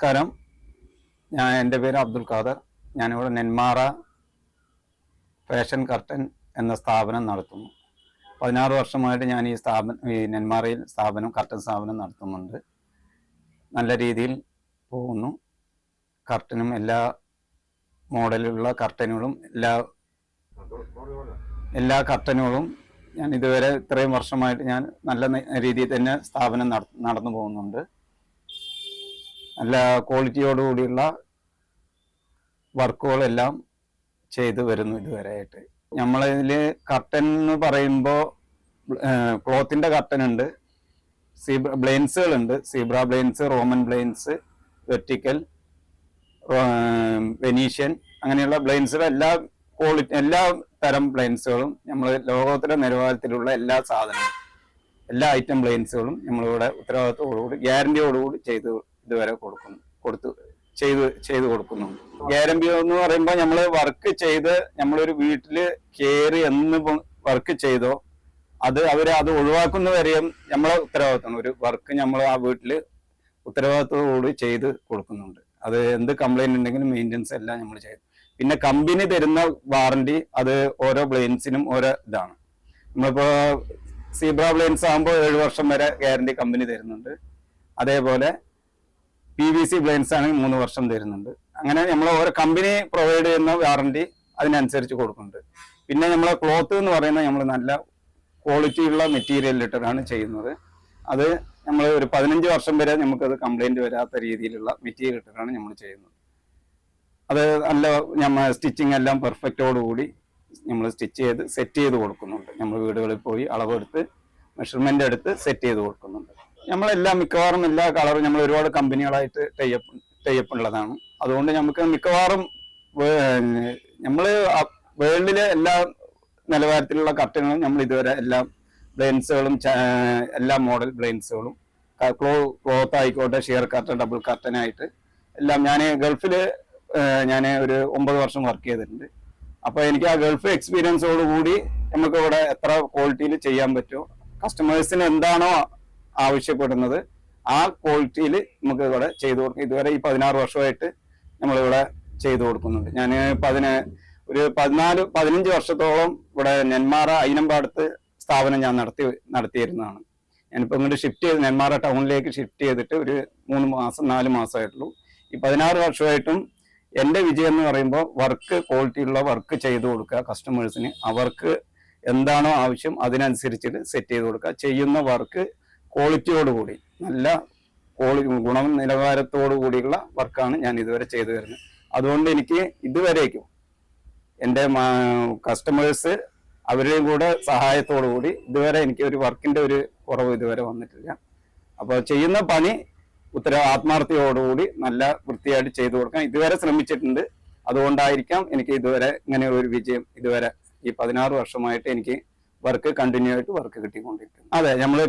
നമസ്കാരം. എൻ്റെ പേര് അബ്ദുൽ ഖാദർ. ഞാനിവിടെ നെന്മാറ ഫാഷൻ കർട്ടൻ എന്ന സ്ഥാപനം നടത്തുന്നു. 16 വർഷമായിട്ട് ഞാൻ ഈ നെന്മാറയിൽ കർട്ടൻ സ്ഥാപനം നടത്തുന്നുണ്ട്. നല്ല രീതിയിൽ പോകുന്നു. കർട്ടനും എല്ലാ മോഡലിലുള്ള കർട്ടനുകളും എല്ലാ കർട്ടനുകളും ഞാൻ ഇതുവരെ ഇത്രയും വർഷമായിട്ട് ഞാൻ നല്ല രീതിയിൽ തന്നെ സ്ഥാപനം നടന്നു പോകുന്നുണ്ട്. നല്ല ക്വാളിറ്റിയോടുകൂടിയുള്ള വർക്കുകളെല്ലാം ചെയ്തു വരുന്നു ഇതുവരെയായിട്ട്. നമ്മളിതിൽ കർട്ടൻ എന്ന് പറയുമ്പോൾ ക്ലോത്തിൻ്റെ കർട്ടൻ ഉണ്ട്, ബ്ലെയിൻസുകളുണ്ട്, സീബ്ര ബ്ലെയിൻസ്, റോമൻ ബ്ലെയിൻസ്, വെർട്ടിക്കൽ, വെനീഷ്യൻ, അങ്ങനെയുള്ള ബ്ലെയിൻസുകൾ എല്ലാ തരം ബ്ലെയിൻസുകളും നമ്മൾ ലോകോത്തര നിലവാരത്തിലുള്ള എല്ലാ സാധനങ്ങളും, എല്ലാ ഐറ്റം ബ്ലെയിൻസുകളും നമ്മളിവിടെ ഉത്തരവാദിത്തത്തോടുകൂടി ഗ്യാരണ്ടിയോടുകൂടി ഇതുവരെ ചെയ്തു കൊടുക്കുന്നുണ്ട്. ഗ്യാരണ്ടി എന്ന് പറയുമ്പോൾ നമ്മൾ വർക്ക് ചെയ്ത് നമ്മളൊരു വീട്ടിൽ കയറി എന്ന് വർക്ക് ചെയ്തോ അത് ഒഴിവാക്കുന്നവരെയും നമ്മളെ ഉത്തരവാദിത്തമാണ്. ഒരു വർക്ക് നമ്മൾ ആ വീട്ടിൽ ഉത്തരവാദിത്തത്തോടുകൂടി ചെയ്ത് കൊടുക്കുന്നുണ്ട്. അത് എന്ത് കംപ്ലൈന്റ് ഉണ്ടെങ്കിലും മെയിൻ്റെനൻസ് എല്ലാം നമ്മൾ ചെയ്തു. പിന്നെ കമ്പനി തരുന്ന വാറണ്ടി അത് ഓരോ ബ്ലെയിൻസിനും ഓരോ ഇതാണ്. നമ്മളിപ്പോ സീബ്ര ബ്ലെയിൻസ് ആകുമ്പോൾ 7 വർഷം വരെ ഗ്യാരണ്ടി കമ്പനി തരുന്നുണ്ട്. അതേപോലെ PVC ബ്ലെയിൻസ് ആണെങ്കിൽ 3 വർഷം തരുന്നുണ്ട്. അങ്ങനെ നമ്മൾ ഓരോ കമ്പനി പ്രൊവൈഡ് ചെയ്യുന്ന വാറണ്ടി അതിനനുസരിച്ച് കൊടുക്കുന്നുണ്ട്. പിന്നെ നമ്മളെ ക്ലോത്ത് എന്ന് പറയുന്നത് നമ്മൾ നല്ല ക്വാളിറ്റിയുള്ള മെറ്റീരിയൽ ഇട്ടിട്ടാണ് ചെയ്യുന്നത്. അത് നമ്മൾ ഒരു 15 വർഷം വരെ നമുക്കത് കംപ്ലൈന്റ് വരാത്ത രീതിയിലുള്ള മെറ്റീരിയൽ ഇട്ടിട്ടാണ് നമ്മൾ ചെയ്യുന്നത്. അത് നല്ല സ്റ്റിച്ചിങ് എല്ലാം പെർഫെക്റ്റോടുകൂടി നമ്മൾ സെറ്റ് ചെയ്ത് കൊടുക്കുന്നുണ്ട്. നമ്മൾ വീടുകളിൽ പോയി അളവെടുത്ത് മെഷർമെന്റ് എടുത്ത് സെറ്റ് ചെയ്ത് കൊടുക്കുന്നുണ്ട്. നമ്മളെല്ലാം മിക്കവാറും എല്ലാ കളറും നമ്മൾ ഒരുപാട് കമ്പനികളായിട്ട് ടൈപ്പ് ഉള്ളതാണ്. അതുകൊണ്ട് നമുക്ക് മിക്കവാറും നമ്മൾ വേൾഡിലെ എല്ലാ നിലവാരത്തിലുള്ള കർട്ടനുകളും നമ്മൾ ഇതുവരെ എല്ലാ ബ്ലെയിൻസുകളും എല്ലാ മോഡൽ ബ്ലെയിൻസുകളും ക്ലോത്ത് ആയിക്കോട്ടെ, ഷിയർ കർട്ടൻ, ഡബിൾ കർട്ടനായിട്ട് എല്ലാം ഞാൻ ഗൾഫിൽ ഒരു 9 വർഷം വർക്ക് ചെയ്തിട്ടുണ്ട്. അപ്പോൾ എനിക്ക് ആ ഗൾഫ് എക്സ്പീരിയൻസോടുകൂടി നമുക്ക് ഇവിടെ എത്ര ക്വാളിറ്റിയിൽ ചെയ്യാൻ പറ്റുമോ, കസ്റ്റമേഴ്സിന് എന്താണോ ആവശ്യപ്പെടുന്നത് ആ ക്വാളിറ്റിയിൽ നമുക്ക് ഇവിടെ ചെയ്തു കൊടുക്കും. ഇതുവരെ ഈ 16 വർഷമായിട്ട് നമ്മളിവിടെ ചെയ്തു കൊടുക്കുന്നുണ്ട്. ഞാൻ ഒരു 15 വർഷത്തോളം ഇവിടെ നെന്മാറ അയിനമ്പാടത്ത് സ്ഥാപനം ഞാൻ നടത്തിയിരുന്നതാണ്. ഞാനിപ്പോൾ ഇങ്ങോട്ട് നെന്മാറ ടൗണിലേക്ക് ഷിഫ്റ്റ് ചെയ്തിട്ട് ഒരു 4 മാസമായിട്ടുള്ളൂ. ഈ 16 വർഷമായിട്ടും എൻ്റെ വിജയം എന്ന് പറയുമ്പോൾ ക്വാളിറ്റിയുള്ള വർക്ക് ചെയ്തു കൊടുക്കുക കസ്റ്റമേഴ്സിന്. അവർക്ക് എന്താണോ ആവശ്യം അതിനനുസരിച്ചിട്ട് സെറ്റ് ചെയ്ത് കൊടുക്കുക. ചെയ്യുന്ന വർക്ക് ക്വാളിറ്റിയോടുകൂടി നല്ല നിലവാരത്തോടു കൂടിയുള്ള വർക്കാണ് ഞാൻ ഇതുവരെ ചെയ്തു വരുന്നത്. അതുകൊണ്ട് എനിക്ക് ഇതുവരേക്കും എൻ്റെ കസ്റ്റമേഴ്സ് അവരുടെയും കൂടെ സഹായത്തോടു കൂടി ഇതുവരെ എനിക്ക് ഒരു വർക്കിന്റെ ഒരു കുറവ് ഇതുവരെ വന്നിട്ടില്ല. അപ്പോൾ ചെയ്യുന്ന പണി ആത്മാർത്ഥതയോടുകൂടി നല്ല വൃത്തിയായിട്ട് ചെയ്തു കൊടുക്കാൻ ഇതുവരെ ശ്രമിച്ചിട്ടുണ്ട്. അതുകൊണ്ടായിരിക്കാം എനിക്ക് ഇതുവരെ ഇങ്ങനെ ഒരു വിജയം ഇതുവരെ ഈ 16 വർഷമായിട്ട് എനിക്ക് കണ്ടിന്യൂ ആയിട്ട് വർക്ക് കിട്ടിക്കൊണ്ടിരിക്കുന്നത്. അതെ, നമ്മൾ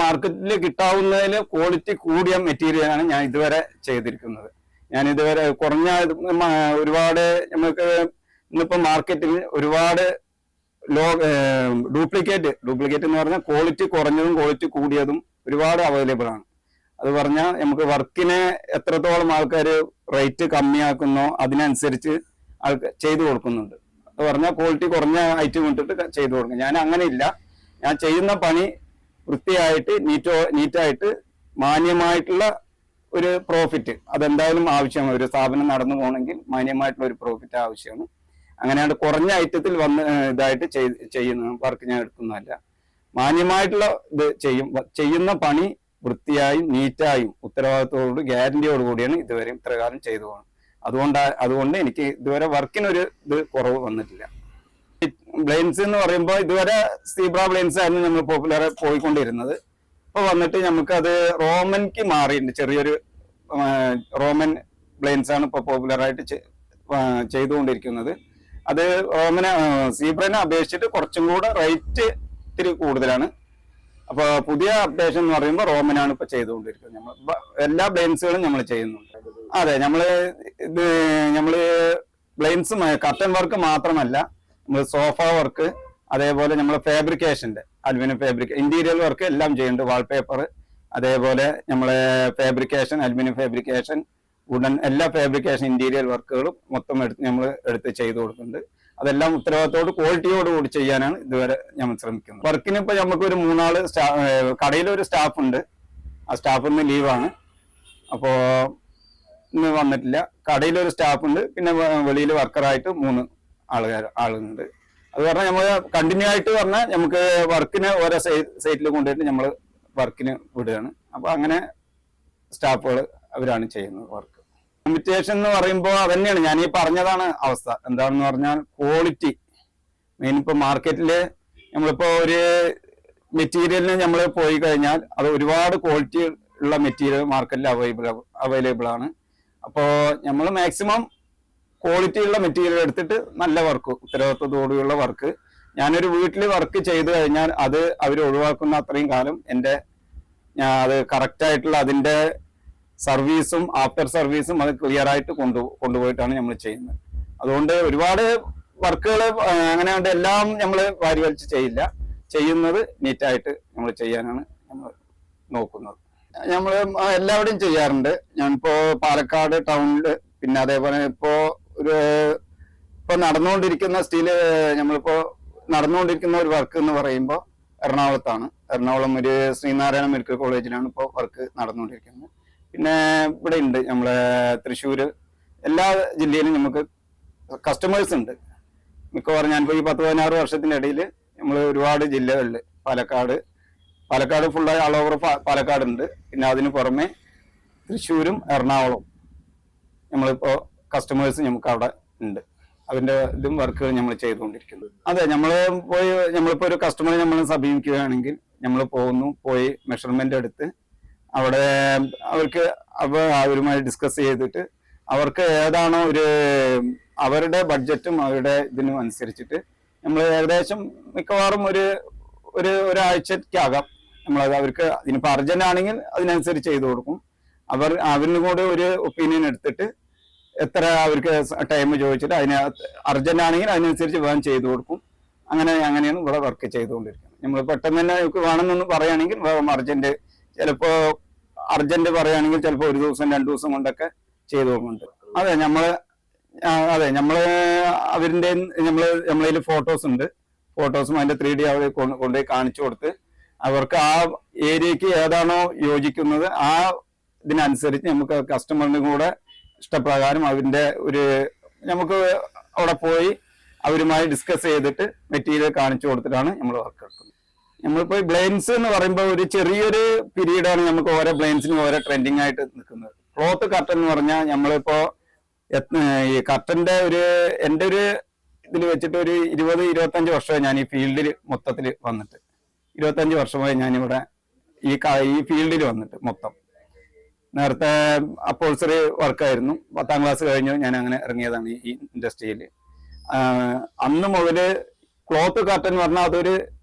മാർക്കറ്റിൽ കിട്ടാവുന്നതിൽ ക്വാളിറ്റി കൂടിയ മെറ്റീരിയലാണ് ഞാൻ ഇതുവരെ ചെയ്തിരിക്കുന്നത്. ഞാൻ ഇതുവരെ കുറഞ്ഞ ഒരുപാട് നമുക്ക് ഇന്നിപ്പോ മാർക്കറ്റിൽ ഒരുപാട് ഡ്യൂപ്ലിക്കേറ്റ് എന്ന് പറഞ്ഞാൽ ക്വാളിറ്റി കുറഞ്ഞതും ക്വാളിറ്റി കൂടിയതും ഒരുപാട് അവൈലബിൾ ആണ്. അത് പറഞ്ഞാൽ നമുക്ക് വർക്കിനെ എത്രത്തോളം ആൾക്കാർ റേറ്റ് കമ്മിയാക്കുന്നോ അതിനനുസരിച്ച് ചെയ്തു കൊടുക്കുന്നുണ്ട്. അത് പറഞ്ഞാൽ ക്വാളിറ്റി കുറഞ്ഞ ഐറ്റം ഇട്ടിട്ട് ചെയ്തു കൊടുക്കും. ഞാൻ അങ്ങനെ ഇല്ല. ഞാൻ ചെയ്യുന്ന പണി വൃത്തിയായിട്ട് നീറ്റായിട്ട് മാന്യമായിട്ടുള്ള ഒരു പ്രോഫിറ്റ് അതെന്തായാലും ആവശ്യമാണ്. ഒരു സ്ഥാപനം നടന്നു പോകണമെങ്കിൽ മാന്യമായിട്ടുള്ള ഒരു പ്രോഫിറ്റ് ആവശ്യമാണ്. അങ്ങനെയാണ് കുറഞ്ഞ ഐറ്റത്തിൽ ചെയ്യുന്ന വർക്ക് ഞാൻ എടുക്കുന്നതല്ല. മാന്യമായിട്ടുള്ള ഇത് ചെയ്യുന്ന പണി വൃത്തിയായും നീറ്റായും ഉത്തരവാദിത്തത്തോട് ഗ്യാരണ്ടിയോടുകൂടിയാണ് ഇതുവരെ ഇത്രകാലം ചെയ്തു പോകുന്നത്. അതുകൊണ്ട് എനിക്ക് ഇതുവരെ വർക്കിനൊരു ഇത് കുറവ് വന്നിട്ടില്ല. ബ്ലെയിൻസ് എന്ന് പറയുമ്പോൾ ഇതുവരെ സീബ്ര ബ്ലെയിൻസ് ആയിരുന്നു നമ്മൾ പോപ്പുലർ പോയിക്കൊണ്ടിരുന്നത്. ഇപ്പൊ വന്നിട്ട് നമുക്കത് റോമൻക്ക് മാറിയിട്ടുണ്ട്. ചെറിയൊരു റോമൻ ബ്ലെയിൻസ് ആണ് ഇപ്പൊ പോപ്പുലറായിട്ട് ചെയ്തുകൊണ്ടിരിക്കുന്നത്. അത് സീബ്രനെ അപേക്ഷിച്ചിട്ട് കുറച്ചും കൂടെ റേറ്റ് ഇത്തിരി കൂടുതലാണ്. അപ്പൊ പുതിയ അപ്ഡേഷൻ എന്ന് പറയുമ്പോൾ റോമനാണ് ഇപ്പൊ ചെയ്തുകൊണ്ടിരിക്കുന്നത്. നമ്മൾ എല്ലാ ബ്ലെയിൻസുകളും നമ്മൾ ചെയ്യുന്നുണ്ട്. അതെ, നമ്മള് ബ്ലെയിൻസ് കർട്ടൻ വർക്ക് മാത്രമല്ല, നമ്മൾ സോഫ വർക്ക്, അതേപോലെ നമ്മൾ ഫാബ്രിക്കേഷന്റെ അലുമിനിയം ഇന്റീരിയർ വർക്ക് എല്ലാം ചെയ്യുന്നുണ്ട്. വാൾപേപ്പർ, അതേപോലെ നമ്മളെ ഫാബ്രിക്കേഷൻ, അലുമിനിയം ഫാബ്രിക്കേഷൻ, വുഡൻ എല്ലാ ഫാബ്രിക്കേഷൻ ഇന്റീരിയർ വർക്കുകളും മൊത്തം നമ്മൾ എടുത്ത് ചെയ്തു കൊടുക്കുന്നുണ്ട്. അതെല്ലാം ഉത്തരവാദിത്തോട് ക്വാളിറ്റിയോട് കൂടി ചെയ്യാനാണ് ഇതുവരെ നമ്മൾ ശ്രമിക്കുന്നത്. വർക്കിന് ഇപ്പൊ നമുക്ക് ഒരു 3 ആള് കടയിലൊരു സ്റ്റാഫ് ഉണ്ട്. ആ സ്റ്റാഫ് ഇന്ന് ലീവാണ്, അപ്പോ ഇന്ന് വന്നിട്ടില്ല. കടയിലൊരു സ്റ്റാഫ് ഉണ്ട്, പിന്നെ വെളിയിൽ വർക്കറായിട്ട് 3 ആളുണ്ട്. അത് പറഞ്ഞാൽ നമ്മൾ കണ്ടിന്യൂ ആയിട്ട് പറഞ്ഞാൽ നമുക്ക് വർക്കിന് ഓരോ സൈറ്റിൽ കൊണ്ടുപോയിട്ട് നമ്മൾ വർക്കിന് വിടുകയാണ്. അപ്പൊ അങ്ങനെ സ്റ്റാഫുകൾ അവരാണ് ചെയ്യുന്നത് വർക്ക്. ലിമിറ്റേഷൻ എന്ന് പറയുമ്പോൾ അതന്നെയാണ് ഞാൻ ഈ പറഞ്ഞതാണ് അവസ്ഥ. എന്താണെന്ന് പറഞ്ഞാൽ ക്വാളിറ്റി മെയിൻ. ഇപ്പൊ മാർക്കറ്റില് നമ്മളിപ്പോ ഒരു മെറ്റീരിയലിന് നമ്മൾ പോയി കഴിഞ്ഞാൽ അത് ഒരുപാട് ക്വാളിറ്റി ഉള്ള മെറ്റീരിയൽ മാർക്കറ്റിൽ അവൈലബിൾ ആണ്. അപ്പോൾ നമ്മൾ മാക്സിമം ക്വാളിറ്റി ഉള്ള മെറ്റീരിയൽ എടുത്തിട്ട് നല്ല വർക്ക്, ഉത്തരവാദിത്വത്തോടെയുള്ള വർക്ക്. ഞാനൊരു വീട്ടിൽ വർക്ക് ചെയ്തു കഴിഞ്ഞാൽ അത് അവർ ഒഴിവാക്കുന്ന അത്രയും കാലം ഞാൻ അത് കറക്റ്റ് ആയിട്ടുള്ള അതിന്റെ സർവീസും ആഫ്റ്റർ സർവീസും അത് ക്ലിയർ ആയിട്ട് കൊണ്ടുപോയിട്ടാണ് നമ്മൾ ചെയ്യുന്നത്. അതുകൊണ്ട് ഒരുപാട് വർക്കുകൾ അങ്ങനെ എല്ലാം നമ്മൾ വാരി വലിച്ച് ചെയ്യില്ല. ചെയ്യുന്നത് നീറ്റായിട്ട് നമ്മൾ ചെയ്യാനാണ് നമ്മൾ നോക്കുന്നത്. നമ്മൾ എല്ലാവരുടെയും ചെയ്യാറുണ്ട്. ഞാനിപ്പോ പാലക്കാട് ടൗണില്, പിന്നെ അതേപോലെ ഇപ്പോ നടന്നുകൊണ്ടിരിക്കുന്ന നമ്മളിപ്പോ നടന്നുകൊണ്ടിരിക്കുന്ന ഒരു വർക്ക് എന്ന് പറയുമ്പോൾ എറണാകുളത്താണ്. എറണാകുളം ഒരു ശ്രീനാരായണ മെഡിക്കൽ കോളേജിലാണ് ഇപ്പോൾ വർക്ക് നടന്നുകൊണ്ടിരിക്കുന്നത്. പിന്നെ ഇവിടെ ഉണ്ട് നമ്മളെ തൃശ്ശൂര്, എല്ലാ ജില്ലയിലും നമുക്ക് കസ്റ്റമേഴ്സ് ഉണ്ട്. മിക്കവാറും ഞാനിപ്പോൾ ഈ 10-16 വർഷത്തിന്റെ ഇടയിൽ നമ്മൾ ഒരുപാട് ജില്ലകളിൽ പാലക്കാട് ഫുള്ളായി ഓൾ ഓവർ പാലക്കാട് ഉണ്ട്. പിന്നെ അതിന് പുറമെ തൃശ്ശൂരും എറണാകുളവും നമ്മളിപ്പോ കസ്റ്റമേഴ്സ് നമുക്ക് അവിടെ ഉണ്ട്. അതിന്റെ ഇതും വർക്കുകൾ നമ്മൾ ചെയ്തുകൊണ്ടിരിക്കുന്നത്. അതെ, നമ്മളിപ്പോ ഒരു കസ്റ്റമറെ നമ്മൾ സമീപിക്കുകയാണെങ്കിൽ നമ്മൾ പോയി മെഷർമെന്റ് എടുത്ത് അവിടെ അവരുമായി ഡിസ്കസ് ചെയ്തിട്ട് അവർക്ക് ഏതാണോ അവരുടെ ബഡ്ജറ്റും അവരുടെ ഇതിനും അനുസരിച്ചിട്ട് നമ്മൾ ഏകദേശം മിക്കവാറും ഒരാഴ്ചക്കകം നമ്മളത് അവർക്ക് ഇതിനിപ്പോൾ അർജന്റ് ആണെങ്കിൽ അതിനനുസരിച്ച് ചെയ്തു കൊടുക്കും. അവരിനും കൂടെ ഒരു ഒപ്പീനിയൻ എടുത്തിട്ട് എത്ര അവർക്ക് ടൈം ചോദിച്ചിട്ട് അർജന്റ് ആണെങ്കിൽ അതിനനുസരിച്ച് വേഗം ചെയ്തു കൊടുക്കും. അങ്ങനെയാണ് ഇവിടെ വർക്ക് ചെയ്തുകൊണ്ടിരിക്കുന്നത്. നമ്മൾ പെട്ടെന്ന് തന്നെ നമുക്ക് വേണമെന്നൊന്ന് പറയുകയാണെങ്കിൽ വേഗം ചിലപ്പോ അർജന്റ് പറയുകയാണെങ്കിൽ ചിലപ്പോൾ 1 ദിവസം 2 ദിവസം കൊണ്ടൊക്കെ ചെയ്തു കൊടുക്കുന്നുണ്ട്. അതെ, നമ്മള് നമ്മളതിൽ ഫോട്ടോസ് ഉണ്ട്. ഫോട്ടോസും അതിന്റെ 3D അവർ കൊണ്ടുപോയി കാണിച്ചു കൊടുത്ത് അവർക്ക് ആ ഏരിയക്ക് ഏതാണോ യോജിക്കുന്നത് ആ ഇതിനനുസരിച്ച് നമുക്ക് കസ്റ്റമറിന്റെ കൂടെ ഇഷ്ടപ്രകാരം നമുക്ക് അവിടെ പോയി അവരുമായി ഡിസ്കസ് ചെയ്തിട്ട് മെറ്റീരിയൽ കാണിച്ചു കൊടുത്തിട്ടാണ് നമ്മൾ വർക്ക് എടുക്കുന്നത്. നമ്മളിപ്പോ ബ്ലൈൻഡ്സ് എന്ന് പറയുമ്പോൾ ഒരു ചെറിയൊരു പീരീഡാണ് നമുക്ക് ഓരോ ബ്ലൈൻഡ്സിനും ഓരോ ട്രെൻഡിങ് ആയിട്ട് നിൽക്കുന്നത്. ക്ലോത്ത് കർട്ടൻ എന്ന് പറഞ്ഞാൽ നമ്മളിപ്പോ ഈ കർട്ടന്റെ എൻ്റെ ഒരു ഇതിൽ വെച്ചിട്ട് ഒരു 20-25 വർഷമായി ഞാൻ ഈ ഫീൽഡിൽ മൊത്തത്തിൽ വന്നിട്ട്. 25 വർഷമായി ഞാനിവിടെ ഈ ഫീൽഡിൽ വന്നിട്ട് മൊത്തം. നേരത്തെ അപ്പോൾസറി വർക്കായിരുന്നു. 10ാം ക്ലാസ് കഴിഞ്ഞു ഞാൻ അങ്ങനെ ഇറങ്ങിയതാണ് ഈ ഇൻഡസ്ട്രിയിൽ. അന്ന് മുതല് ക്ലോത്ത് കർട്ടൻ എന്ന് പറഞ്ഞാൽ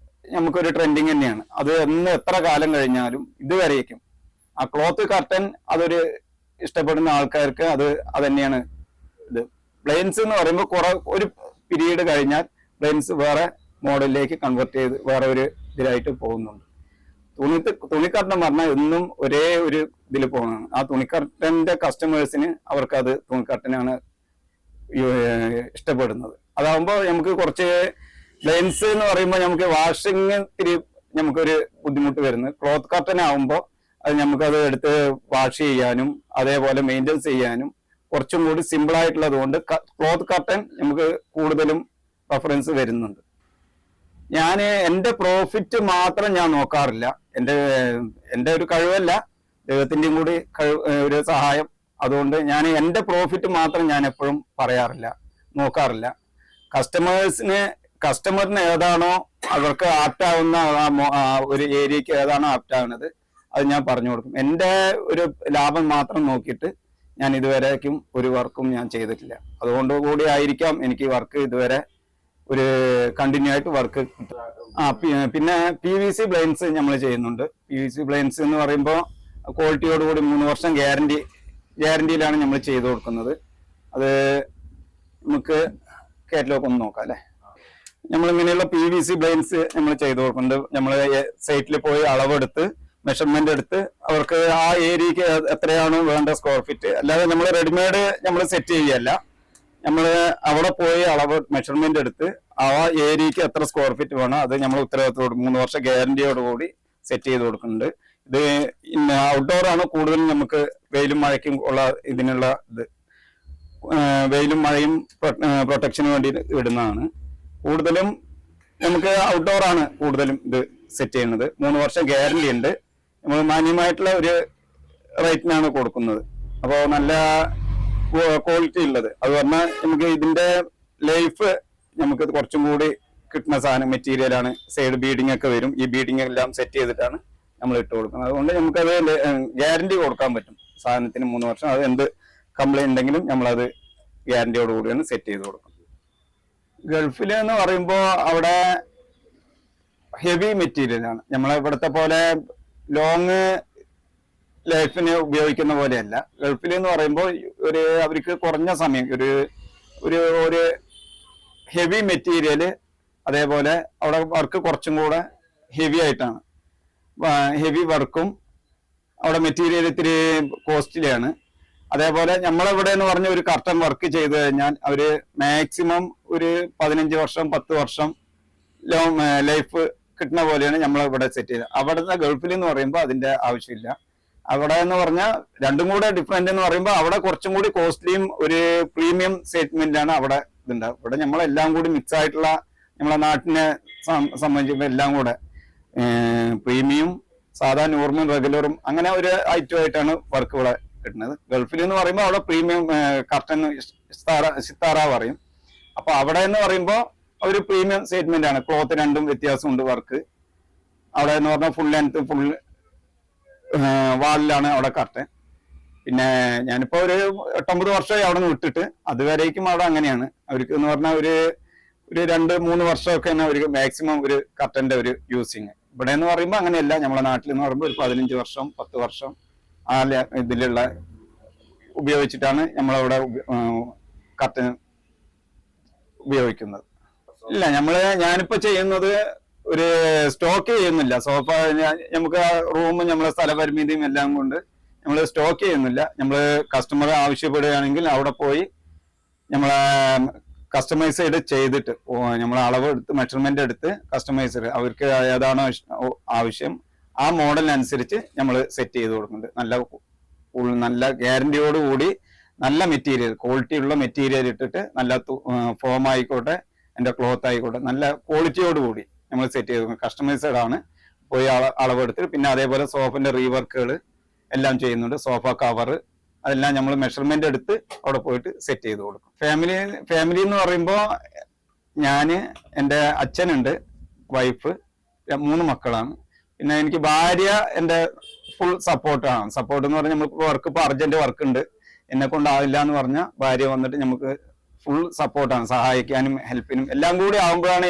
നമുക്കൊരു ട്രെൻഡിങ് തന്നെയാണ്. അത് എത്ര കാലം കഴിഞ്ഞാലും ഇതുവരേക്കും ആ ക്ലോത്ത് കർട്ടൻ ഇഷ്ടപ്പെടുന്ന ആൾക്കാർക്ക് അത് തന്നെയാണ് ഇത്. പ്ലെയിൻസ് എന്ന് പറയുമ്പോൾ ഒരു പീരീഡ് കഴിഞ്ഞാൽ പ്ലെയിൻസ് വേറെ മോഡലിലേക്ക് കൺവെർട്ട് ചെയ്ത് വേറെ ഒരു ഇതിലായിട്ട് പോകുന്നുണ്ട്. തുണിക്കർട്ടൻ പറഞ്ഞാൽ എന്നും ഒരേ ഒരു ഇതിൽ പോകുന്നതാണ്. ആ തുണിക്കർട്ടന്റെ കസ്റ്റമേഴ്സിന് അവർക്കത് തുണിക്കർട്ടനാണ് ഇഷ്ടപ്പെടുന്നത്. അതാവുമ്പോൾ നമുക്ക് കുറച്ച് പ്ലെയിൻസ് എന്ന് പറയുമ്പോൾ നമുക്ക് വാഷിങ് നമുക്കൊരു ബുദ്ധിമുട്ട് വരുന്നത്. ക്ലോത്ത് കർട്ടൻ ആവുമ്പോൾ നമുക്കത് എടുത്ത് വാഷ് ചെയ്യാനും അതേപോലെ മെയിൻ്റെനൻസ് ചെയ്യാനും കുറച്ചും കൂടി സിമ്പിൾ ആയിട്ടുള്ളത് കൊണ്ട് ക്ലോത്ത് കർട്ടൻ നമുക്ക് കൂടുതലും റെഫറൻസ് വരുന്നുണ്ട്. എൻ്റെ പ്രോഫിറ്റ് മാത്രം ഞാൻ നോക്കാറില്ല. എൻ്റെ ഒരു കഴിവല്ല, ദൈവത്തിൻ്റെയും കൂടി ഒരു സഹായം. അതുകൊണ്ട് എൻ്റെ പ്രോഫിറ്റ് മാത്രം ഞാൻ എപ്പോഴും നോക്കാറില്ല. കസ്റ്റമറിന് ഏതാണോ അവർക്ക് ആപ്റ്റാവുന്ന ഒരു ഏരിയക്ക് ഏതാണോ ആപ്റ്റാവുന്നത് അത് ഞാൻ പറഞ്ഞു കൊടുക്കും. എൻ്റെ ഒരു ലാഭം മാത്രം നോക്കിയിട്ട് ഞാൻ ഇതുവരേക്കും ഒരു വർക്കും ഞാൻ ചെയ്തിട്ടില്ല. അതുകൊണ്ട് കൂടി ആയിരിക്കാം എനിക്ക് വർക്ക് ഇതുവരെ ഒരു കണ്ടിന്യൂ ആയിട്ട് വർക്ക് കിട്ടും. പിന്നെ PVC ബ്ലൈൻഡ്സ് നമ്മൾ ചെയ്യുന്നുണ്ട്. PVC ബ്ലൈൻഡ്സ് എന്ന് പറയുമ്പോൾ ക്വാളിറ്റിയോടുകൂടി 3 വർഷം ഗ്യാരണ്ടിയിലാണ് നമ്മൾ ചെയ്തു കൊടുക്കുന്നത്. അത് നമുക്ക് കാറ്റലോഗ് ഒന്ന് നോക്കാം അല്ലെ. നമ്മളിങ്ങനെയുള്ള PVC ബ്ലൈൻഡ്സ് നമ്മൾ ചെയ്തു കൊടുക്കുന്നുണ്ട്. നമ്മൾ സൈറ്റിൽ പോയി അളവെടുത്ത് മെഷർമെന്റ് എടുത്ത് അവർക്ക് ആ ഏരിയക്ക് എത്രയാണ് വേണ്ട സ്ക്വയർ ഫീറ്റ്, അല്ലാതെ നമ്മൾ റെഡിമെയ്ഡ് നമ്മൾ സെറ്റ് ചെയ്യല്ല. നമ്മൾ അവിടെ പോയി അളവ് മെഷർമെന്റ് എടുത്ത് ആ ഏരിയക്ക് എത്ര സ്ക്വയർ ഫീറ്റ് വേണം അത് നമ്മൾ ഉത്തരവാദിത്തോട് 3 വർഷം ഗ്യാരണ്ടിയോടുകൂടി സെറ്റ് ചെയ്ത് കൊടുക്കുന്നുണ്ട്. ഇത് ഔട്ട്ഡോർ ആണ് കൂടുതലും നമുക്ക് വെയിലും മഴയ്ക്കും ഉള്ള ഇതിനുള്ള ഇത്, വെയിലും മഴയും പ്രൊട്ടക്ഷന് വേണ്ടി ഇടുന്നതാണ്. കൂടുതലും നമുക്ക് ഔട്ട്ഡോർ ആണ് കൂടുതലും ഇത് സെറ്റ് ചെയ്യുന്നത്. 3 വർഷം ഗ്യാരണ്ടി ഉണ്ട്. നമ്മൾ മാന്യമായിട്ടുള്ള ഒരു റേറ്റിനാണ് കൊടുക്കുന്നത്. അപ്പോൾ നല്ല ക്വാളിറ്റി ഉള്ളത് അത് പറഞ്ഞാൽ നമുക്ക് ഇതിന്റെ ലൈഫ് നമുക്ക് കുറച്ചും കൂടി കിട്ടുന്ന സാധനം മെറ്റീരിയലാണ്. സൈഡ് ബീഡിംഗ് ഒക്കെ വരും. ഈ ബീഡിംഗ് എല്ലാം സെറ്റ് ചെയ്തിട്ടാണ് നമ്മൾ ഇട്ട് കൊടുക്കുന്നത്. അതുകൊണ്ട് നമുക്കത് ഗ്യാരണ്ടി കൊടുക്കാൻ പറ്റും സാധനത്തിന് 3 വർഷം. അത് എന്ത് കംപ്ലൈന്റ് ഉണ്ടെങ്കിലും നമ്മളത് ഗ്യാരണ്ടിയോട് കൂടിയാണ് സെറ്റ് ചെയ്ത് കൊടുക്കുന്നത്. ഗൾഫിൽ എന്ന് പറയുമ്പോൾ അവിടെ ഹെവി മെറ്റീരിയലാണ്. നമ്മളെ ഇവിടുത്തെ പോലെ ലോങ് ലൈഫിന് ഉപയോഗിക്കുന്ന പോലെയല്ല. ഗൾഫിൽ എന്ന് പറയുമ്പോൾ അവർക്ക് കുറഞ്ഞ സമയം ഒരു ഹെവി മെറ്റീരിയല്, അതേപോലെ അവിടെ വർക്ക് കുറച്ചും കൂടെ ഹെവി ആയിട്ടാണ്. ഹെവി വർക്കും അവിടെ മെറ്റീരിയൽ ഇത്തിരി കോസ്റ്റ്ലിയാണ്. അതേപോലെ നമ്മളിവിടെ എന്ന് പറഞ്ഞ ഒരു കർട്ടൻ വർക്ക് ചെയ്ത് കഴിഞ്ഞാൽ അവര് മാക്സിമം ഒരു 15 വർഷം 10 വർഷം ലൈഫ് കിട്ടുന്ന പോലെയാണ് നമ്മളിവിടെ സെറ്റ് ചെയ്തത്. അവിടുത്തെ ഗൾഫിൽ എന്ന് പറയുമ്പോൾ അതിന്റെ ആവശ്യമില്ല. അവിടെ എന്ന് പറഞ്ഞാൽ രണ്ടും കൂടെ ഡിഫറെന്റ് എന്ന് പറയുമ്പോൾ അവിടെ കുറച്ചും കൂടി കോസ്റ്റ്ലിയും ഒരു പ്രീമിയം സ്റ്റേറ്റ്മെന്റാണ് അവിടെ ഇതുണ്ടാവും. ഇവിടെ നമ്മളെല്ലാം കൂടി മിക്സ് ആയിട്ടുള്ള നമ്മളെ നാട്ടിനെ സംബന്ധിക്കുമ്പോൾ എല്ലാം കൂടെ പ്രീമിയം, സാധാ നോർമൽ, റെഗുലറും അങ്ങനെ ഒരു ഐറ്റമായിട്ടാണ് വർക്ക് ഇവിടെ കിട്ടുന്നത്. ഗൾഫിൽ എന്ന് പറയുമ്പോൾ അവിടെ പ്രീമിയം കർട്ടൻ സിത്താറ പറയും. അപ്പൊ അവിടെ എന്ന് പറയുമ്പോൾ ഒരു പ്രീമിയം സ്റ്റേറ്റ്മെന്റ് ആണ്. ക്ലോത്ത് രണ്ടും വ്യത്യാസമുണ്ട്. വർക്ക് അവിടെ എന്ന് പറഞ്ഞാൽ ഫുൾ ലെങ്ത് ഫുൾ വാളിലാണ് അവിടെ കർട്ടൻ. പിന്നെ ഞാനിപ്പോ ഒരു 8-9 വർഷമായി അവിടെ നിന്ന് വിട്ടിട്ട്, അതുവരേക്കും അവിടെ അങ്ങനെയാണ്. അവർക്ക് എന്ന് പറഞ്ഞാൽ ഒരു 2-3 വർഷമൊക്കെ തന്നെ അവർക്ക് മാക്സിമം ഒരു കർട്ടന്റെ ഒരു യൂസിങ്. ഇവിടെ എന്ന് പറയുമ്പോൾ അങ്ങനെയല്ല. നമ്മളെ നാട്ടിൽ എന്ന് പറയുമ്പോൾ ഒരു 15 വർഷം 10 വർഷം ആ ഇതിലുള്ള ഉപയോഗിച്ചിട്ടാണ് നമ്മളവിടെ കർട്ടൻ ഉപയോഗിക്കുന്നത്. ഇല്ല, ഞാനിപ്പോ ചെയ്യുന്നത് ഒരു സ്റ്റോക്ക് ചെയ്യുന്നില്ല. സോഫ നമുക്ക് റൂം നമ്മളെ സ്ഥലപരിമിതിയും എല്ലാം കൊണ്ട് നമ്മൾ സ്റ്റോക്ക് ചെയ്യുന്നില്ല. നമ്മൾ കസ്റ്റമർ ആവശ്യപ്പെടുകയാണെങ്കിൽ അവിടെ പോയി നമ്മളെ കസ്റ്റമൈസ്ഡ് ചെയ്തിട്ട് നമ്മൾ അളവ് എടുത്ത് മെഷർമെന്റ് എടുത്ത് കസ്റ്റമൈസ്ഡ് അവർക്ക് ഏതാണോ ആവശ്യം ആ മോഡലിനനുസരിച്ച് നമ്മൾ സെറ്റ് ചെയ്ത് കൊടുക്കുന്നുണ്ട്. നല്ല ഗ്യാരണ്ടിയോട് കൂടി നല്ല മെറ്റീരിയൽ, ക്വാളിറ്റി ഉള്ള മെറ്റീരിയൽ ഇട്ടിട്ട് നല്ല ഫോം ആയിക്കോട്ടെ, എൻ്റെ ക്ലോത്ത് ആയിക്കോട്ടെ, നല്ല ക്വാളിറ്റിയോട് കൂടി നമ്മൾ സെറ്റ് ചെയ്ത് കൊടുക്കും. കസ്റ്റമൈസ്ഡ് ആണ്. പോയി അളവെടുത്ത് പിന്നെ അതേപോലെ സോഫിന്റെ റീവർക്കുകൾ എല്ലാം ചെയ്യുന്നുണ്ട്. സോഫ കവർ അതെല്ലാം നമ്മൾ മെഷർമെന്റ് എടുത്ത് അവിടെ പോയിട്ട് സെറ്റ് ചെയ്ത് കൊടുക്കും. ഫാമിലി എന്ന് പറയുമ്പോൾ ഞാന്, എൻ്റെ അച്ഛനുണ്ട്, വൈഫ്, 3 മക്കളാണ്. പിന്നെ എനിക്ക് ഭാര്യ എൻ്റെ ഫുൾ സപ്പോർട്ടാണ്. സപ്പോർട്ട് എന്ന് പറഞ്ഞാൽ നമുക്ക് വർക്ക് ഇപ്പോൾ അർജന്റ് വർക്ക് ഉണ്ട്, എന്നെ കൊണ്ടാവില്ല എന്ന് പറഞ്ഞാൽ ഭാര്യ വന്നിട്ട് നമുക്ക് ഫുൾ സപ്പോർട്ടാണ്. സഹായിക്കാനും ഹെൽപ്പിനും എല്ലാം കൂടി ആകുമ്പോഴാണ്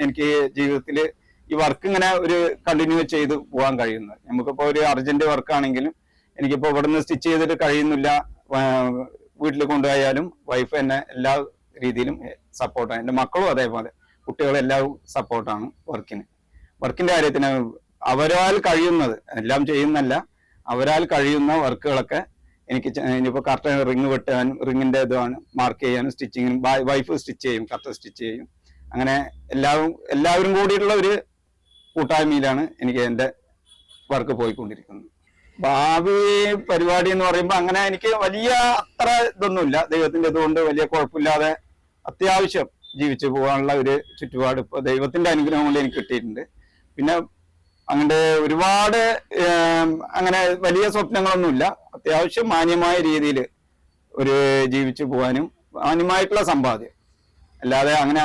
എനിക്ക് ജീവിതത്തിൽ ഈ വർക്ക് ഇങ്ങനെ ഒരു കണ്ടിന്യൂ ചെയ്ത് പോകാൻ കഴിയുന്നത്. നമുക്കിപ്പോൾ ഒരു അർജന്റ് വർക്ക് ആണെങ്കിലും എനിക്കിപ്പോൾ ഇവിടുന്ന് സ്റ്റിച്ച് ചെയ്തിട്ട് കഴിയുന്നില്ല, വീട്ടിൽ കൊണ്ടുപോയാലും വൈഫ് എന്നെ എല്ലാ രീതിയിലും സപ്പോർട്ടാണ്. എൻ്റെ മക്കളും അതേപോലെ, കുട്ടികളെല്ലാം സപ്പോർട്ടാണ് വർക്കിന്റെ കാര്യത്തിന്. അവരാൽ കഴിയുന്നത് എല്ലാം ചെയ്യുന്നല്ല, അവരാൽ കഴിയുന്ന വർക്കുകളൊക്കെ എനിക്ക് ഇനിയിപ്പോൾ കറക്റ്റ് റിങ് വെട്ടാനും റിങ്ങിന്റെ ഇതാണ് മാർക്ക് ചെയ്യാനും സ്റ്റിച്ചിങ്ങിനും വൈഫ് സ്റ്റിച്ച് ചെയ്യും, കറക്റ്റ് സ്റ്റിച്ച് ചെയ്യും. അങ്ങനെ എല്ലാവരും കൂടിയിട്ടുള്ള ഒരു കൂട്ടായ്മയിലാണ് എനിക്ക് എൻ്റെ വർക്ക് പോയിക്കൊണ്ടിരിക്കുന്നത്. ഭാവി പരിപാടി എന്ന് പറയുമ്പോൾ അങ്ങനെ എനിക്ക് വലിയ അത്ര ഇതൊന്നുമില്ല. ദൈവത്തിന്റെ ഇതുകൊണ്ട് വലിയ കുഴപ്പമില്ലാതെ അത്യാവശ്യം ജീവിച്ചു പോകാനുള്ള ഒരു ചുറ്റുപാട് ഇപ്പോൾ ദൈവത്തിന്റെ അനുഗ്രഹം കൊണ്ട് എനിക്ക് കിട്ടിയിട്ടുണ്ട്. പിന്നെ അങ്ങനെ ഒരുപാട് അങ്ങനെ വലിയ സ്വപ്നങ്ങളൊന്നുമില്ല. അത്യാവശ്യം മാന്യമായ രീതിയിൽ ഒരു ജീവിച്ചു പോകാനും മാന്യമായിട്ടുള്ള സമ്പാദ്യം, അല്ലാതെ അങ്ങനെ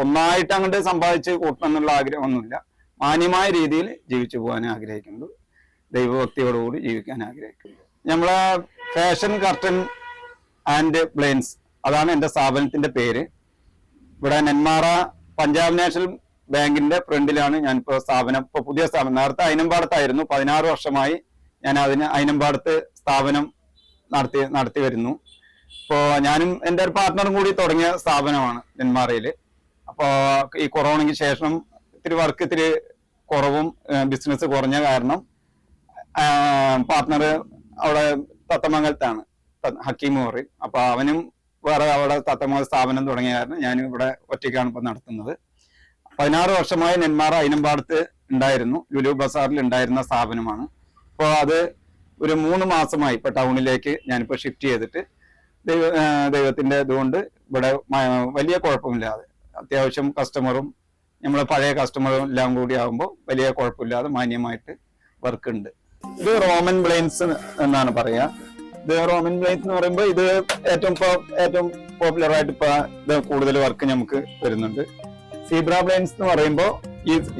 ഒന്നായിട്ട് അങ്ങോട്ട് സമ്പാദിച്ച് കൂട്ടണം എന്നുള്ള ആഗ്രഹമൊന്നുമില്ല. മാന്യമായ രീതിയിൽ ജീവിച്ചു പോകാൻ ആഗ്രഹിക്കുന്നു, ദൈവഭക്തിയോടുകൂടി ജീവിക്കാൻ ആഗ്രഹിക്കുന്നു. നമ്മളെ ഫാഷൻ കർട്ടൻ ആൻഡ് ബ്ലെയിൻസ്, അതാണ് എൻ്റെ സ്ഥാപനത്തിന്റെ പേര്. ഇവിടെ നെന്മാറ പഞ്ചാബ് നാഷണൽ ബാങ്കിന്റെ ഫ്രണ്ടിലാണ് ഞാനിപ്പോൾ സ്ഥാപനം. ഇപ്പോൾ പുതിയ സ്ഥാപനം, നേരത്തെ അയിനമ്പാടത്തായിരുന്നു. 16 വർഷമായി ഞാൻ അയിനമ്പാടത്ത് സ്ഥാപനം നടത്തി വരുന്നു. ഇപ്പോൾ ഞാനും എൻ്റെ ഒരു പാർട്ട്ണറും കൂടി തുടങ്ങിയ സ്ഥാപനമാണ് നെന്മാറയിൽ. അപ്പോൾ ഈ കൊറോണയ്ക്ക് ശേഷം ഇത്തിരി വർക്ക് ഇത്തിരി കുറവും ബിസിനസ് കുറഞ്ഞ കാരണം പാർട്ട്ണർ അവിടെ തത്തമംഗലത്താണ്, ഹക്കീം പറയും. അപ്പൊ അവനും വേറെ അവിടെ തത്തമംഗലം സ്ഥാപനം തുടങ്ങിയ കാരണം ഞാനും ഇവിടെ ഒറ്റയ്ക്കാണ് ഇപ്പൊ നടത്തുന്നത്. 16 വർഷമായി നെന്മാറ അയിനമ്പാടത്ത് ഉണ്ടായിരുന്നു, ലുലു ബസാറിൽ ഉണ്ടായിരുന്ന സ്ഥാപനമാണ്. അപ്പോൾ അത് ഒരു 3 മാസമായി ഇപ്പൊ ടൗണിലേക്ക് ഞാനിപ്പോ ഷിഫ്റ്റ് ചെയ്തിട്ട് ദൈവത്തിന്റെ ഇതുകൊണ്ട് ഇവിടെ വലിയ കുഴപ്പമില്ലാതെ അത്യാവശ്യം കസ്റ്റമറും നമ്മളെ പഴയ കസ്റ്റമറും എല്ലാം കൂടി ആകുമ്പോൾ വലിയ കുഴപ്പമില്ലാതെ മാന്യമായിട്ട് വർക്ക് ഉണ്ട്. ഇത് റോമൻ ബ്ലെയിൻസ് എന്നാണ് പറയാ. ഇത് റോമൻ ബ്ലെയിൻസ് എന്ന് പറയുമ്പോൾ ഇത് ഏറ്റവും പോപ്പുലർ ആയിട്ട് ഇപ്പൊ ഇത് കൂടുതൽ വർക്ക് നമുക്ക് വരുന്നുണ്ട്. സീബ്ര ബ്ലെയിൻസ് എന്ന് പറയുമ്പോൾ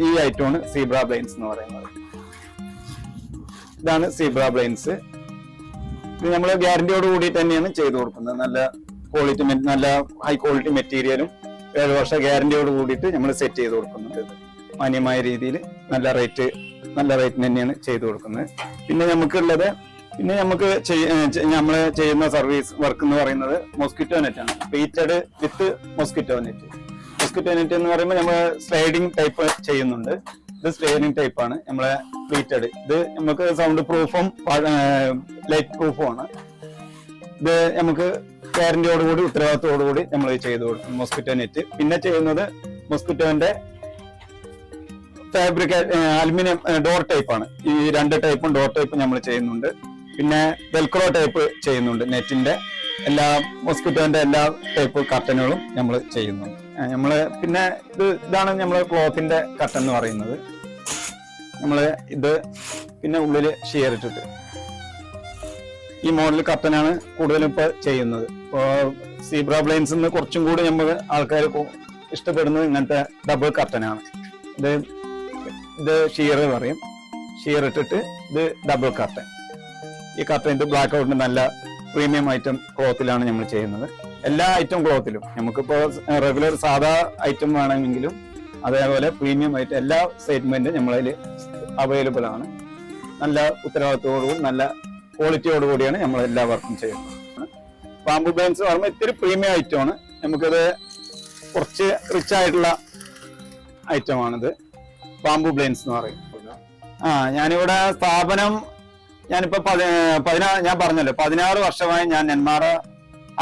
ഈ ഐറ്റമാണ് സീബ്ര ബ്ലെയിൻസ് എന്ന് പറയുന്നത്. ഇതാണ് സീബ്ര ബ്ലെയിൻസ്. ഇത് നമ്മൾ ഗ്യാരണ്ടിയോട് കൂടി തന്നെയാണ് ചെയ്തു കൊടുക്കുന്നത്. നല്ല ക്വാളിറ്റി, നല്ല ഹൈ ക്വാളിറ്റി മെറ്റീരിയലും 7 വർഷ ഗ്യാരണ്ടിയോട് കൂടിയിട്ട് നമ്മൾ സെറ്റ് ചെയ്ത് കൊടുക്കുന്നുണ്ട്. മാന്യമായ രീതിയിൽ നല്ല റേറ്റിന് തന്നെയാണ് ചെയ്തു കൊടുക്കുന്നത്. പിന്നെ നമുക്കുള്ളത്, നമ്മൾ ചെയ്യുന്ന സർവീസ് വർക്ക് എന്ന് പറയുന്നത് മോസ്കിറ്റോ നെറ്റ് ആണ്. പ്ലീറ്റഡ് വിത്ത് മോസ്കിറ്റോ നെറ്റ്. മോസ്കിറ്റോ നെറ്റ് എന്ന് പറയുമ്പോൾ നമ്മൾ സ്ലൈഡിങ് ടൈപ്പ് ചെയ്യുന്നുണ്ട്. ഇത് സ്ലൈഡിങ് ടൈപ്പ് ആണ് നമ്മളെ പ്ലീറ്റഡ്. ഇത് നമുക്ക് സൗണ്ട് പ്രൂഫും ലൈറ്റ് പ്രൂഫും ആണ്. ഇത് നമുക്ക് ഗ്യാരണ്ടിയോടുകൂടി ഉത്തരവാദിത്തോടുകൂടി നമ്മൾ ചെയ്തു കൊടുക്കും മോസ്കിറ്റോ നെറ്റ്. പിന്നെ ചെയ്യുന്നത് മോസ്കിറ്റോന്റെ ഫാബ്രിക് അലുമിനിയം ഡോർ ടൈപ്പ് ആണ്. ഈ 2 ടൈപ്പും ഡോർ ടൈപ്പും നമ്മൾ ചെയ്യുന്നുണ്ട്. പിന്നെ വെൽക്രോ ടൈപ്പ് ചെയ്യുന്നുണ്ട്. നെറ്റിന്റെ എല്ലാ മോസ്കിറ്റോന്റെ എല്ലാ ടൈപ്പ് കർട്ടനുകളും നമ്മൾ ചെയ്യുന്നുണ്ട്. പിന്നെ ഇതാണ് നമ്മള് ക്ലോത്തിന്റെ കർട്ടൻ എന്ന് പറയുന്നത്. ഇത് പിന്നെ ഉള്ളില് ഷിയർ ഇട്ടിട്ട് ഈ മോഡൽ കർട്ടനാണ് കൂടുതലും ഇപ്പൊ ചെയ്യുന്നത്. ഇപ്പോ സീബ്ര ബ്ലെയിൻസ് കുറച്ചും കൂടി നമ്മൾ ആൾക്കാർ ഇഷ്ടപ്പെടുന്നത് ഇങ്ങനത്തെ ഡബിൾ കർട്ടനാണ്. ഇത് ഷിയർ പറയും. ഷിയർ ഇട്ടിട്ട് ഇത് ഡബിൾ കർട്ടൻ. ഈ കർട്ടൻ ഇത് ബ്ലാക്ക് ഔട്ടിന് നല്ല പ്രീമിയം ഐറ്റം ക്ലോത്തിലാണ് നമ്മൾ ചെയ്യുന്നത്. എല്ലാ ഐറ്റം ക്ലോത്തിലും നമുക്കിപ്പോ റെഗുലർ സാധാ ഐറ്റം വേണമെങ്കിലും അതേപോലെ പ്രീമിയം ഐറ്റം എല്ലാ സെഗ്മെന്റും നമ്മളതിൽ അവൈലബിൾ ആണ്. നല്ല ഉത്തരവാദിത്തോടുകൂടി നല്ല ക്വാളിറ്റിയോട് കൂടിയാണ് നമ്മൾ എല്ലാ വർക്കും ചെയ്യുന്നത്. ബാംബു ബ്ലെയിൻസ് പറയുമ്പോൾ ഇത്തിരി പ്രീമിയം ഐറ്റമാണ്. നമുക്കിത് കുറച്ച് റിച്ച് ആയിട്ടുള്ള ഐറ്റമാണിത്. ബാംബു ബ്ലെയിൻസ് എന്ന് പറയും. ഞാനിവിടെ സ്ഥാപനം ഞാനിപ്പോ ഞാൻ പറഞ്ഞല്ലോ 16 വർഷമായി ഞാൻ നെന്മാറ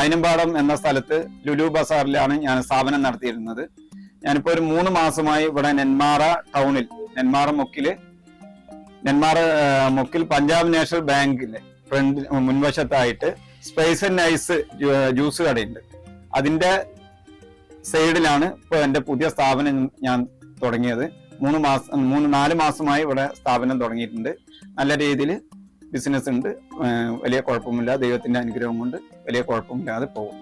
അയിനമ്പാടം എന്ന സ്ഥലത്ത് ലുലു ബസാറിലാണ് ഞാൻ സ്ഥാപനം നടത്തിയിരുന്നത്. ഞാനിപ്പോ ഒരു 3 മാസമായി ഇവിടെ നെന്മാറ ടൗണിൽ നെന്മാറ മുക്കിൽ പഞ്ചാബ് നാഷണൽ ബാങ്കിലെ മുൻവശത്തായിട്ട് സ്പൈസ് ആൻഡ് നൈസ് ജ്യൂസ് കടയുണ്ട്. അതിന്റെ സൈഡിലാണ് ഇപ്പൊ എന്റെ പുതിയ സ്ഥാപനം ഞാൻ തുടങ്ങിയത്. 4 മാസമായി ഇവിടെ സ്ഥാപനം തുടങ്ങിയിട്ടുണ്ട്. നല്ല രീതിയിൽ ബിസിനസ് ഉണ്ട്. വലിയ കുഴപ്പമില്ല. ദൈവത്തിന്റെ അനുഗ്രഹം കൊണ്ട് വലിയ കുഴപ്പമില്ലാതെ പോകും.